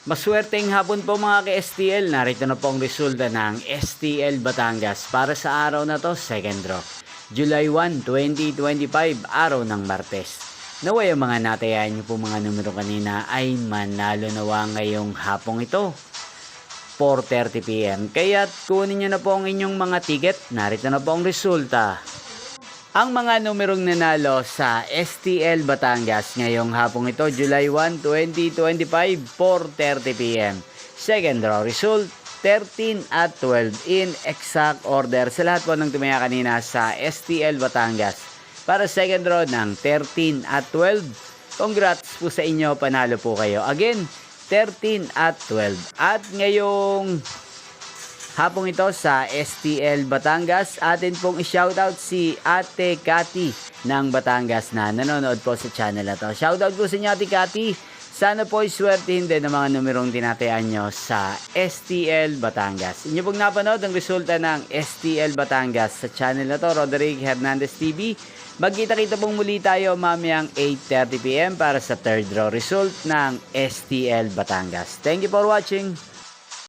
Maswerteng hapon po mga ka-STL. Narito na po ang resulta ng STL Batangas para sa araw na to, second draw. July 1, 2025, araw ng Martes. Naway ang mga natayan nyo po mga numero kanina ay manalo nawa ngayong hapong ito. 4:30 PM. Kaya kunin nyo na po ang inyong mga ticket. Narito na po ang resulta. Ang mga numerong nanalo sa STL Batangas ngayong hapong ito, July 1, 2025, 4:30 PM. Second draw result, 13 at 12 in exact order sa lahat po ng tumaya kanina sa STL Batangas. Para second draw ng 13 at 12, congrats po sa inyo, panalo po kayo. Again, 13 at 12. At ngayong hapong ito sa STL Batangas, atin pong i-shoutout si Ate Cathy ng Batangas na nanonood po sa channel na to. Shoutout po sa inyo, Ate Cathy. Sana po iswertihin din ang mga numerong tinatayaan nyo sa STL Batangas. Inyo pong napanood ang resulta ng STL Batangas sa channel na to, Roderick Hernandez TV. Magkita-kita pong muli tayo mamayang 8:30 PM para sa third draw result ng STL Batangas. Thank you for watching.